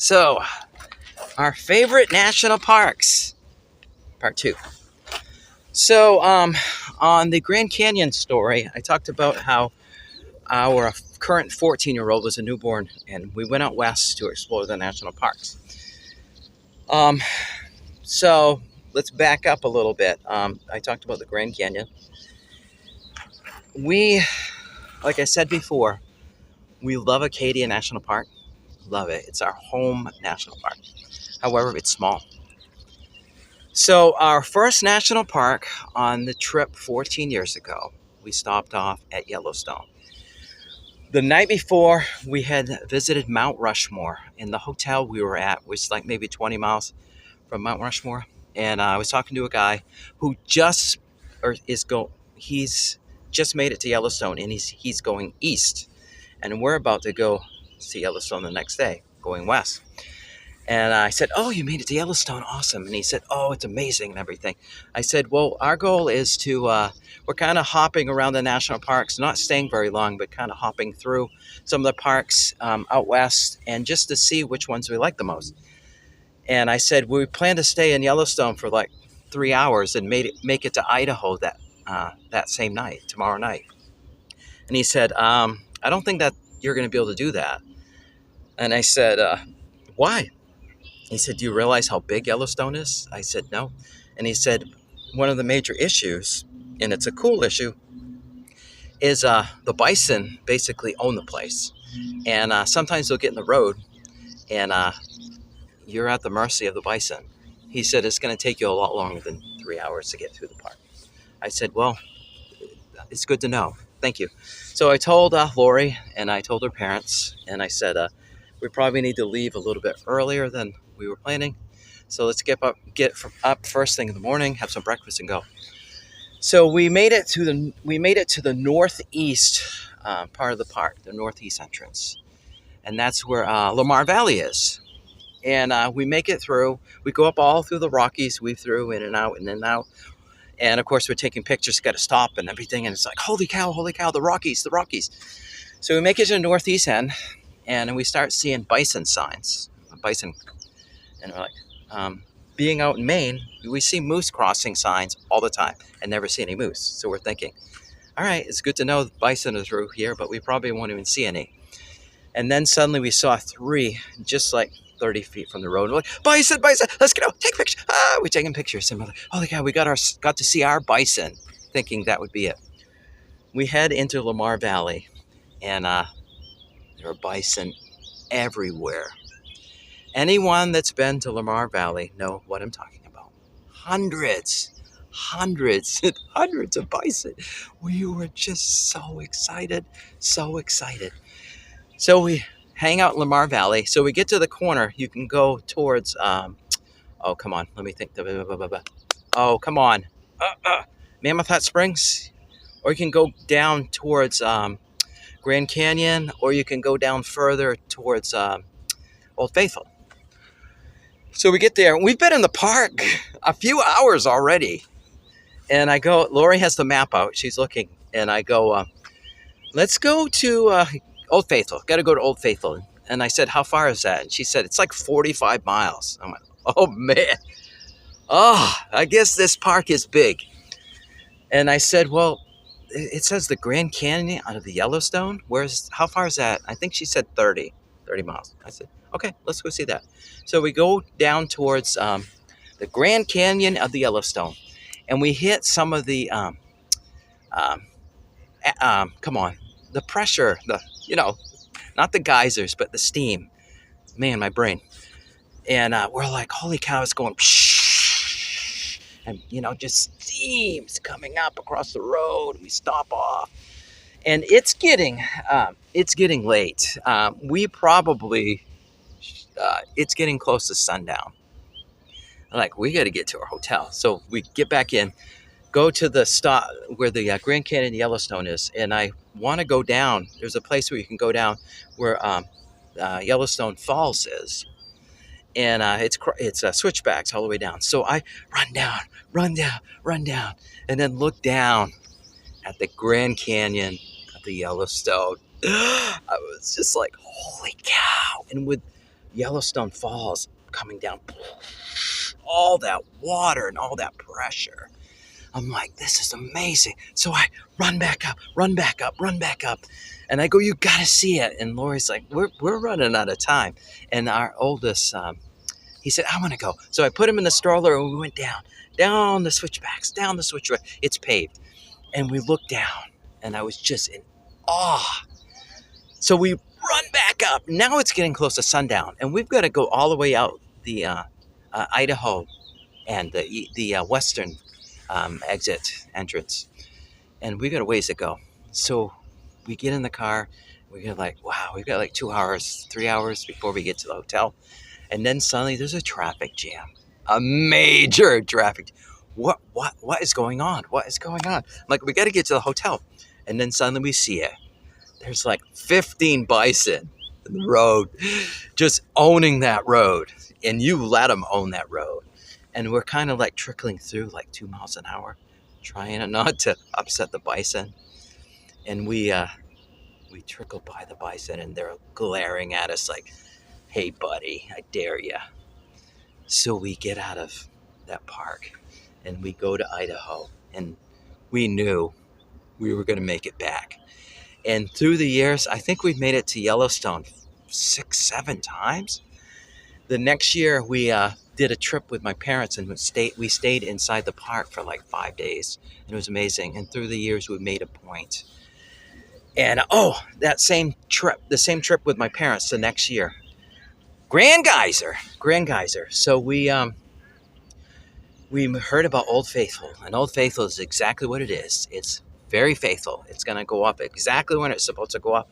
So, our favorite national parks, part two. So, on the Grand Canyon story, I talked about how our current 14-year-old was a newborn, and we went out west to explore the national parks. Um, so, let's back up a little bit. I talked about the Grand Canyon. We, like I said before, we love Acadia National Park. Love it. It's our home national park. However, it's small. So, our first national park on the trip 14 years ago, we stopped off at Yellowstone. The night before, we had visited Mount Rushmore, and the hotel we were at was like maybe 20 miles from Mount Rushmore. And I was talking to a guy who he's just made it to Yellowstone, and he's going east, and we're about to go see Yellowstone the next day, going west. And I said, "Oh, you made it to Yellowstone, awesome!" And he said, "Oh, it's amazing and everything." I said, "Well, our goal is to we're kind of hopping around the national parks, not staying very long, but kind of hopping through some of the parks out west, and just to see which ones we like the most." And I said, "We plan to stay in Yellowstone for like 3 hours and make it to Idaho that same night, tomorrow night." And he said, "I don't think that you're going to be able to do that." And I said, "Why?" He said, "Do you realize how big Yellowstone is?" I said, "No." And he said, "One of the major issues, and it's a cool issue, is the bison basically own the place. And sometimes they'll get in the road, and you're at the mercy of the bison." He said, "It's going to take you a lot longer than 3 hours to get through the park." I said, "Well, it's good to know. Thank you." So I told Lori, and I told her parents, and I said, "We probably need to leave a little bit earlier than we were planning. So let's get up first thing in the morning, have some breakfast, and go." So we made it to the northeast part of the park, the northeast entrance, and that's where Lamar Valley is. And we make it through. We go up all through the Rockies, weave through, in and out, in and out. And of course, we're taking pictures, got to stop and everything. And it's like, holy cow, the Rockies, the Rockies. So we make it to the northeast end, and we start seeing bison signs, bison. And we're like, being out in Maine, we see moose crossing signs all the time and never see any moose. So we're thinking, all right, it's good to know bison are through here, but we probably won't even see any. And then suddenly we saw three, just like 30 feet from the road. And we're like, bison, let's get out, take a picture. We're taking pictures. And we're like, holy cow, we got to see our bison, thinking that would be it. We head into Lamar Valley, and there are bison everywhere. Anyone that's been to Lamar Valley know what I'm talking about. Hundreds and hundreds of bison. We were just so excited, so excited. So we hang out in Lamar Valley. So we get to the corner. You can go towards, oh, come on. Let me think. Oh, come on. Mammoth Hot Springs. Or you can go down towards Grand Canyon, or you can go down further towards Old Faithful. So we get there. We've been in the park a few hours already. And I go, Lori has the map out. She's looking. And I go, let's go to Old Faithful. Got to go to Old Faithful. And I said, how far is that? And she said, it's like 45 miles. I went, oh, man. Oh, I guess this park is big. And I said, well, it says the Grand Canyon out of the Yellowstone. How far is that? I think she said 30 miles. I said, okay, let's go see that. So we go down towards the Grand Canyon of the Yellowstone, and we hit some of the, come on, the pressure, not the geysers, but the steam. Man, my brain. And we're like, holy cow, it's going, psh, and, just steam's coming up across the road. We stop off. And it's getting late. It's getting close to sundown. Like, we got to get to our hotel. So we get back in, go to the stop where the Grand Canyon Yellowstone is. And I want to go down. There's a place where you can go down where Yellowstone Falls is. And it's switchbacks all the way down. So I run down, and then look down at the Grand Canyon of the Yellowstone. I was just like, holy cow. And with Yellowstone Falls coming down, all that water and all that pressure. I'm like, this is amazing. So I run back up, run back up, run back up. And I go, you got to see it. And Lori's like, we're running out of time. And our oldest, he said, I want to go. So I put him in the stroller and we went down the switchbacks, down the switchback. It's paved. And we looked down and I was just in awe. So we run back up. Now it's getting close to sundown. And we've got to go all the way out the Idaho and the western exit entrance. And we got a ways to go. So we get in the car. We get like, wow, we've got like 2 hours, 3 hours before we get to the hotel. And then suddenly there's a traffic jam, a major traffic. What is going on? What is going on? I'm like, we got to get to the hotel. And then suddenly we see it. There's like 15 bison in the road, just owning that road. And you let them own that road. And we're kind of like trickling through like 2 miles an hour, trying not to upset the bison. And we trickle by the bison and they're glaring at us like, hey buddy, I dare ya. So we get out of that park and we go to Idaho, and we knew we were going to make it back. And through the years, I think we've made it to Yellowstone 6, 7 times. The next year, we did a trip with my parents, and we stayed inside the park for like 5 days. And it was amazing. And through the years, we made a point. And that same trip, the same trip with my parents the next year, Grand Geyser. So we heard about Old Faithful, and Old Faithful is exactly what it is. It's very faithful. It's going to go up exactly when it's supposed to go up,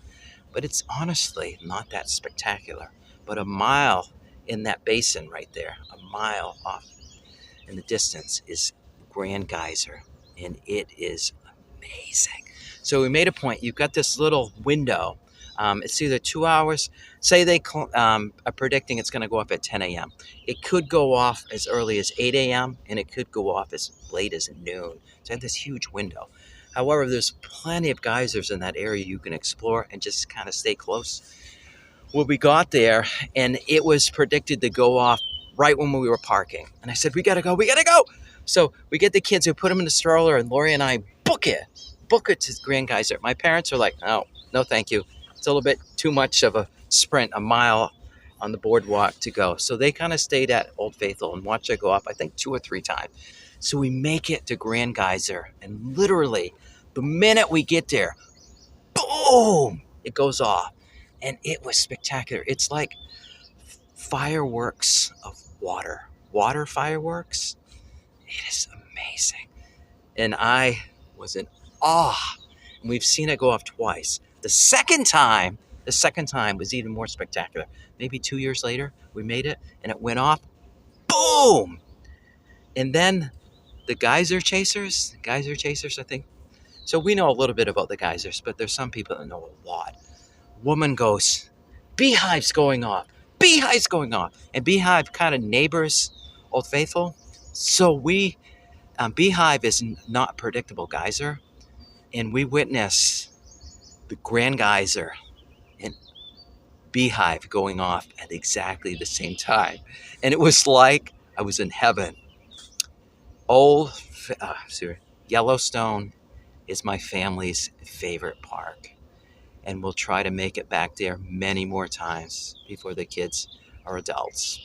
but it's honestly not that spectacular. But a mile in that basin right there, a mile off in the distance, is Grand Geyser, and it is amazing. So we made a point. You've got this little window. It's either 2 hours. Say they are predicting it's going to go off at 10 a.m. It could go off as early as 8 a.m. and it could go off as late as noon. So I have this huge window. However, there's plenty of geysers in that area you can explore and just kind of stay close. Well, we got there and it was predicted to go off right when we were parking. And I said, we got to go. So we get the kids, we put them in the stroller, and Lori and I book it to Grand Geyser. My parents are like, no, thank you. It's a little bit too much of a sprint, a mile on the boardwalk to go. So they kind of stayed at Old Faithful and watched it go up, I think 2 or 3 times. So we make it to Grand Geyser, and literally the minute we get there, boom, it goes off. And it was spectacular. It's like fireworks of water fireworks. It is amazing. And I was in awe. And we've seen it go off twice. The second time was even more spectacular. Maybe 2 years later, we made it and it went off. Boom! And then the geyser chasers, I think. So we know a little bit about the geysers, but there's some people that know a lot. Woman goes, beehives going off. And Beehive kind of neighbors Old Faithful. So Beehive is not a predictable geyser. And we witness the Grand Geyser and Beehive going off at exactly the same time. And it was like I was in heaven. Yellowstone is my family's favorite park. And we'll try to make it back there many more times before the kids are adults.